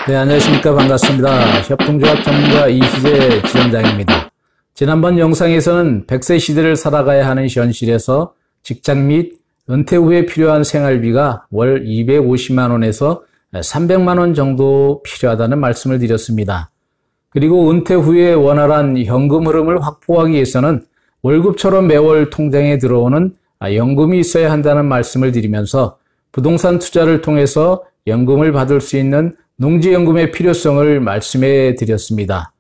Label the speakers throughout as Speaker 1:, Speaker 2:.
Speaker 1: 네, 안녕하십니까. 반갑습니다. 협동조합 전문가 이희재 지점장입니다. 지난번 영상에서는 100세 시대를 살아가야 하는 현실에서 직장 및 은퇴 후에 필요한 생활비가 월 250만 원에서 300만 원 정도 필요하다는 말씀을 드렸습니다. 그리고 은퇴 후에 원활한 현금 흐름을 확보하기 위해서는 월급처럼 매월 통장에 들어오는 연금이 있어야 한다는 말씀을 드리면서 부동산 투자를 통해서 연금을 받을 수 있는 농지연금의 필요성을 말씀해 드렸습니다.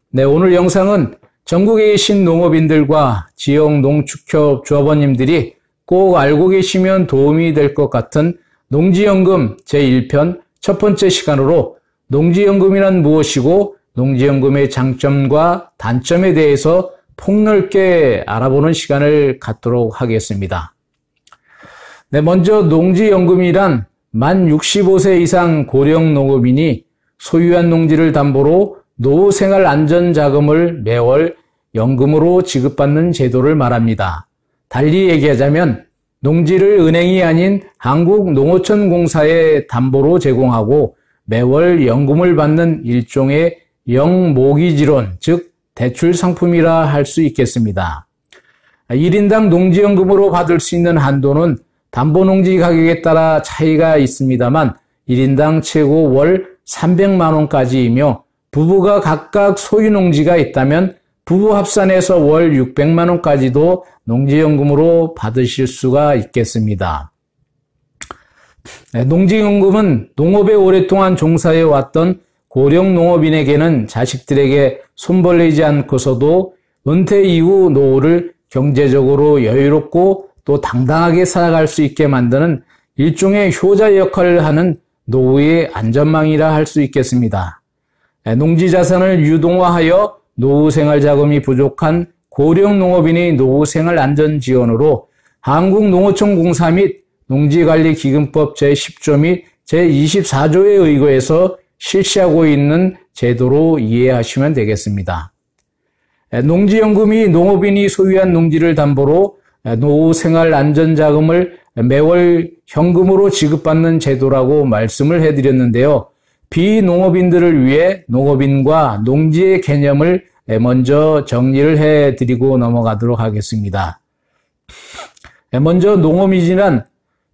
Speaker 1: 네, 오늘 영상은 전국에 계신 농업인들과 지역 농축협 조합원님들이 꼭 알고 계시면 도움이 될 것 같은 농지연금 제1편 첫 번째 시간으로 농지연금이란 무엇이고 농지연금의 장점과 단점에 대해서 폭넓게 알아보는 시간을 갖도록 하겠습니다. 네, 먼저 농지연금이란 만 65세 이상 고령 농업인이 소유한 농지를 담보로 노후생활안전자금을 매월 연금으로 지급받는 제도를 말합니다. 달리 얘기하자면 농지를 은행이 아닌 한국농어촌공사에 담보로 제공하고 매월 연금을 받는 일종의 영모기지론, 즉 대출 상품이라 할 수 있겠습니다. 1인당 농지연금으로 받을 수 있는 한도는 담보농지 가격에 따라 차이가 있습니다만 1인당 최고 월 300만 원까지이며 부부가 각각 소유농지가 있다면 부부 합산해서 월 600만 원까지도 농지연금으로 받으실 수가 있겠습니다. 농지연금은 농업에 오랫동안 종사해 왔던 고령 농업인에게는 자식들에게 손벌리지 않고서도 은퇴 이후 노후를 경제적으로 여유롭고 또 당당하게 살아갈 수 있게 만드는 일종의 효자 역할을 하는 노후의 안전망이라 할 수 있겠습니다. 농지 자산을 유동화하여 노후 생활 자금이 부족한 고령 농업인의 노후 생활 안전 지원으로 한국농어촌공사 및 농지관리기금법 제10조 및 제24조에 의거해서 실시하고 있는 제도로 이해하시면 되겠습니다. 농지연금이 농업인이 소유한 농지를 담보로 노후 생활 안전자금을 매월 현금으로 지급받는 제도라고 말씀을 해드렸는데요. 비농업인들을 위해 농업인과 농지의 개념을 먼저 정리를 해드리고 넘어가도록 하겠습니다. 먼저 농업인이란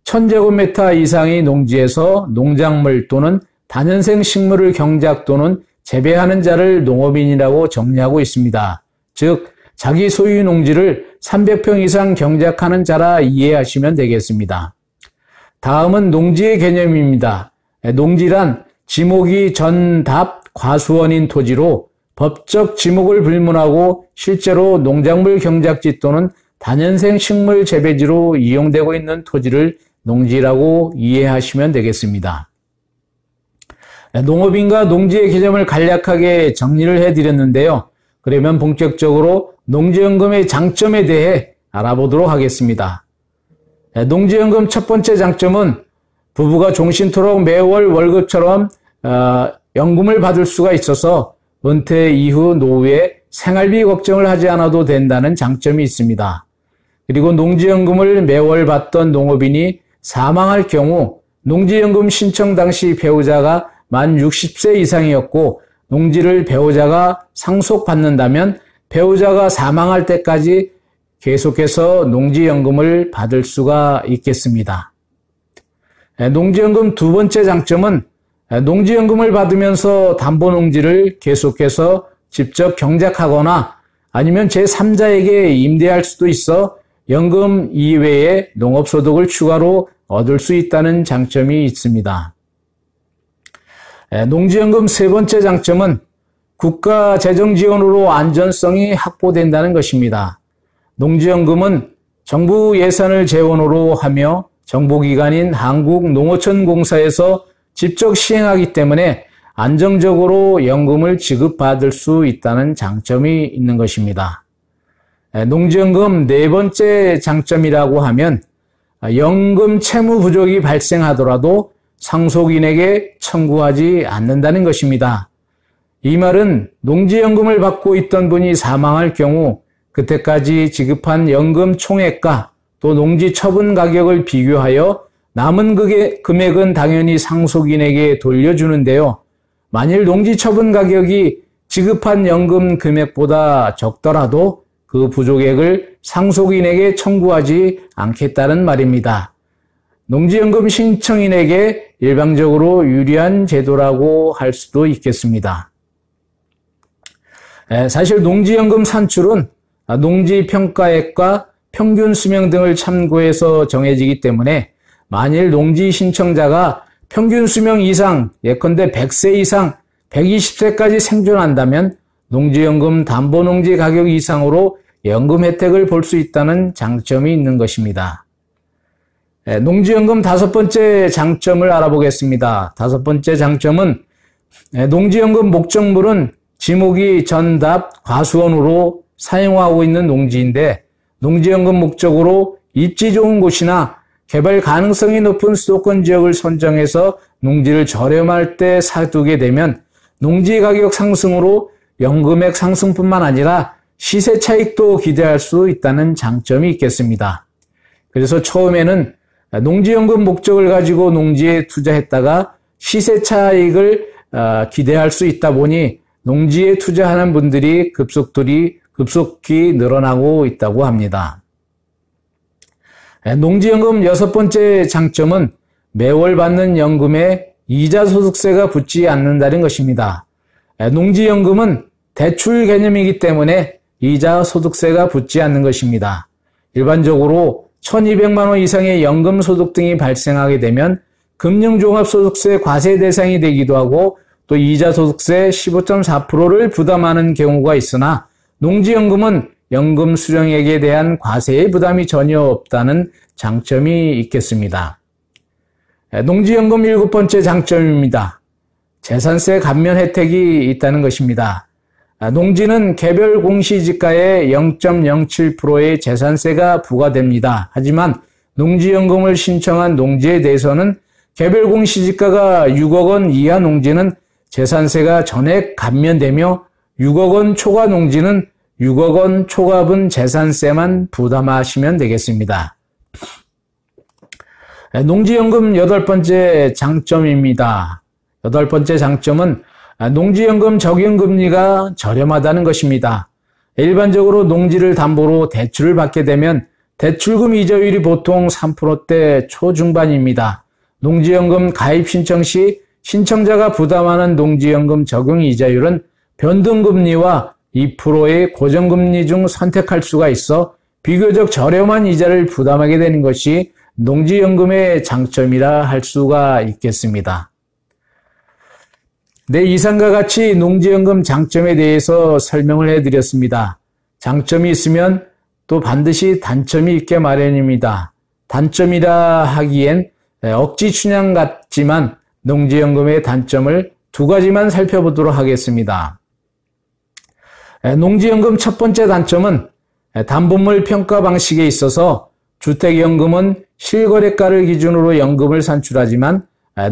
Speaker 1: 1000제곱미터 이상의 농지에서 농작물 또는 다년생 식물을 경작 또는 재배하는 자를 농업인이라고 정리하고 있습니다. 즉 자기 소유 농지를 300평 이상 경작하는 자라 이해하시면 되겠습니다. 다음은 농지의 개념입니다. 농지란 지목이 전답 과수원인 토지로 법적 지목을 불문하고 실제로 농작물 경작지 또는 다년생 식물 재배지로 이용되고 있는 토지를 농지라고 이해하시면 되겠습니다. 농업인과 농지의 개념을 간략하게 정리를 해드렸는데요. 그러면 본격적으로 농지연금의 장점에 대해 알아보도록 하겠습니다. 농지연금 첫 번째 장점은 부부가 종신토록 매월 월급처럼 연금을 받을 수가 있어서 은퇴 이후 노후에 생활비 걱정을 하지 않아도 된다는 장점이 있습니다. 그리고 농지연금을 매월 받던 농업인이 사망할 경우 농지연금 신청 당시 배우자가 만 60세 이상이었고 농지를 배우자가 상속받는다면 배우자가 사망할 때까지 계속해서 농지연금을 받을 수가 있겠습니다. 농지연금 두 번째 장점은 농지연금을 받으면서 담보농지를 계속해서 직접 경작하거나 아니면 제3자에게 임대할 수도 있어 연금 이외에 농업소득을 추가로 얻을 수 있다는 장점이 있습니다. 농지연금 세 번째 장점은 국가 재정 지원으로 안전성이 확보된다는 것입니다. 농지연금은 정부 예산을 재원으로 하며 정보기관인 한국농어촌공사에서 직접 시행하기 때문에 안정적으로 연금을 지급받을 수 있다는 장점이 있는 것입니다. 농지연금 네 번째 장점이라고 하면 연금 채무 부족이 발생하더라도 상속인에게 청구하지 않는다는 것입니다. 이 말은 농지연금을 받고 있던 분이 사망할 경우 그때까지 지급한 연금 총액과 또 농지 처분 가격을 비교하여 남은 금액은 당연히 상속인에게 돌려주는데요. 만일 농지 처분 가격이 지급한 연금 금액보다 적더라도 그 부족액을 상속인에게 청구하지 않겠다는 말입니다. 농지연금 신청인에게 일방적으로 유리한 제도라고 할 수도 있겠습니다. 사실 농지연금 산출은 농지평가액과 평균 수명 등을 참고해서 정해지기 때문에 만일 농지 신청자가 평균 수명 이상, 예컨대 100세 이상, 120세까지 생존한다면 농지연금 담보농지 가격 이상으로 연금 혜택을 볼 수 있다는 장점이 있는 것입니다. 농지연금 다섯 번째 장점을 알아보겠습니다. 다섯 번째 장점은 농지연금 목적물은 지목이 전답 과수원으로 사용하고 있는 농지인데 농지연금 목적으로 입지 좋은 곳이나 개발 가능성이 높은 수도권 지역을 선정해서 농지를 저렴할 때 사두게 되면 농지 가격 상승으로 연금액 상승뿐만 아니라 시세 차익도 기대할 수 있다는 장점이 있겠습니다. 그래서 처음에는 농지연금 목적을 가지고 농지에 투자했다가 시세 차익을 기대할 수 있다 보니 농지에 투자하는 분들이 급속히 늘어나고 있다고 합니다. 농지연금 여섯 번째 장점은 매월 받는 연금에 이자 소득세가 붙지 않는다는 것입니다. 농지연금은 대출 개념이기 때문에 이자 소득세가 붙지 않는 것입니다. 일반적으로 1,200만 원 이상의 연금 소득 등이 발생하게 되면 금융종합소득세 과세 대상이 되기도 하고 또 이자 소득세 15.4%를 부담하는 경우가 있으나 농지연금은 연금 수령액에 대한 과세의 부담이 전혀 없다는 장점이 있겠습니다. 농지연금 일곱 번째 장점입니다. 재산세 감면 혜택이 있다는 것입니다. 농지는 개별 공시지가의 0.07%의 재산세가 부과됩니다. 하지만 농지연금을 신청한 농지에 대해서는 개별 공시지가가 6억 원 이하 농지는 재산세가 전액 감면되며 6억 원 초과 농지는 6억 원 초과분 재산세만 부담하시면 되겠습니다. 농지연금 여덟 번째 장점입니다. 여덟 번째 장점은 농지연금 적용금리가 저렴하다는 것입니다. 일반적으로 농지를 담보로 대출을 받게 되면 대출금 이자율이 보통 3%대 초중반입니다. 농지연금 가입 신청 시 신청자가 부담하는 농지연금 적용 이자율은 변동금리와 2%의 고정금리 중 선택할 수가 있어 비교적 저렴한 이자를 부담하게 되는 것이 농지연금의 장점이라 할 수가 있겠습니다. 네, 이상과 같이 농지연금 장점에 대해서 설명을 해드렸습니다. 장점이 있으면 또 반드시 단점이 있게 마련입니다. 단점이라 하기엔 억지 춘향 같지만 농지연금의 단점을 두 가지만 살펴보도록 하겠습니다. 농지연금 첫 번째 단점은 담보물 평가 방식에 있어서 주택연금은 실거래가를 기준으로 연금을 산출하지만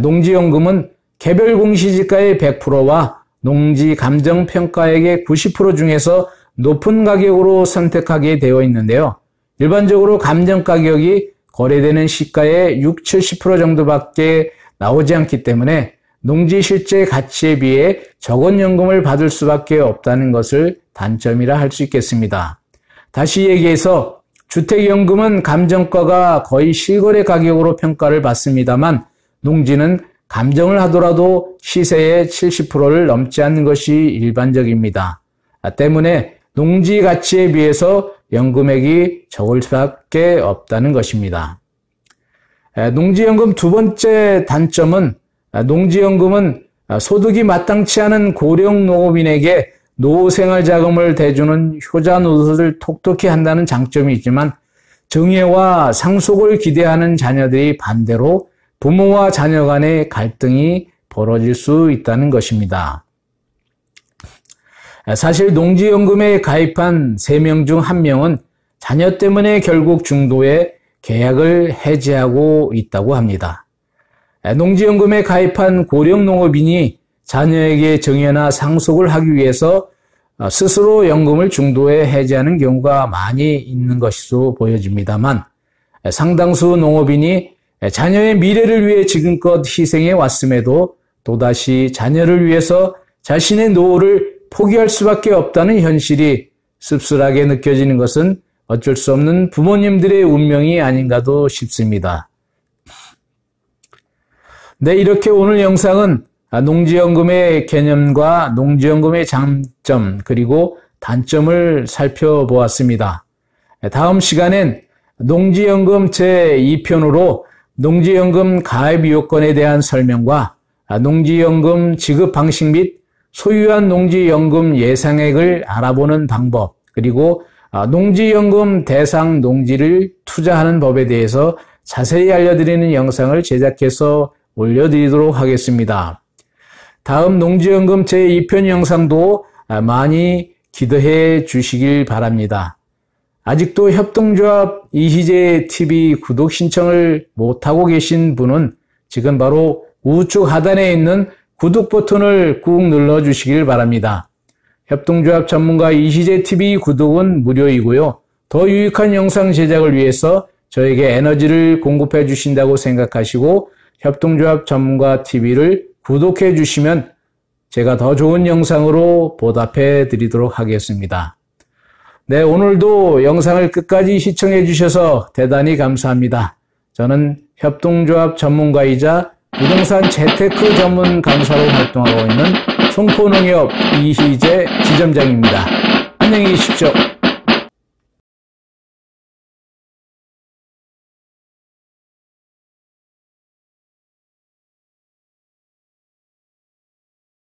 Speaker 1: 농지연금은 개별 공시지가의 100%와 농지 감정평가액의 90% 중에서 높은 가격으로 선택하게 되어 있는데요. 일반적으로 감정가격이 거래되는 시가의 60-70% 정도밖에 나오지 않기 때문에 농지 실제 가치에 비해 적은 연금을 받을 수밖에 없다는 것을 단점이라 할 수 있겠습니다. 다시 얘기해서 주택연금은 감정가가 거의 실거래 가격으로 평가를 받습니다만 농지는 감정을 하더라도 시세의 70%를 넘지 않는 것이 일반적입니다. 때문에 농지 가치에 비해서 연금액이 적을 수밖에 없다는 것입니다. 농지연금 두 번째 단점은 농지연금은 소득이 마땅치 않은 고령 농업인에게 노후생활자금을 대주는 효자 노릇을 톡톡히 한다는 장점이 있지만 정예와 상속을 기대하는 자녀들이 반대로 부모와 자녀 간의 갈등이 벌어질 수 있다는 것입니다. 사실 농지연금에 가입한 3명 중 1명은 자녀 때문에 결국 중도에 계약을 해지하고 있다고 합니다. 농지연금에 가입한 고령농업인이 자녀에게 정예나 상속을 하기 위해서 스스로 연금을 중도에 해지하는 경우가 많이 있는 것으로 보여집니다만 상당수 농업인이 자녀의 미래를 위해 지금껏 희생해 왔음에도 또다시 자녀를 위해서 자신의 노후를 포기할 수밖에 없다는 현실이 씁쓸하게 느껴지는 것은 어쩔 수 없는 부모님들의 운명이 아닌가도 싶습니다. 네, 이렇게 오늘 영상은 농지연금의 개념과 농지연금의 장점 그리고 단점을 살펴보았습니다. 다음 시간엔 농지연금 제2편으로 농지연금 가입 요건에 대한 설명과 농지연금 지급 방식 및 소유한 농지연금 예상액을 알아보는 방법, 그리고 농지연금 대상 농지를 투자하는 법에 대해서 자세히 알려드리는 영상을 제작해서 올려드리도록 하겠습니다. 다음 농지연금 제2편 영상도 많이 기대해 주시길 바랍니다. 아직도 협동조합 이희재 TV 구독 신청을 못하고 계신 분은 지금 바로 우측 하단에 있는 구독 버튼을 꾹 눌러 주시길 바랍니다. 협동조합 전문가 이희재 TV 구독은 무료이고요. 더 유익한 영상 제작을 위해서 저에게 에너지를 공급해 주신다고 생각하시고 협동조합 전문가 TV를 구독해 주시면 제가 더 좋은 영상으로 보답해 드리도록 하겠습니다. 네, 오늘도 영상을 끝까지 시청해 주셔서 대단히 감사합니다. 저는 협동조합 전문가이자 부동산 재테크 전문 강사로 활동하고 있는 송포농협 이희재 지점장입니다. 안녕히 계십시오.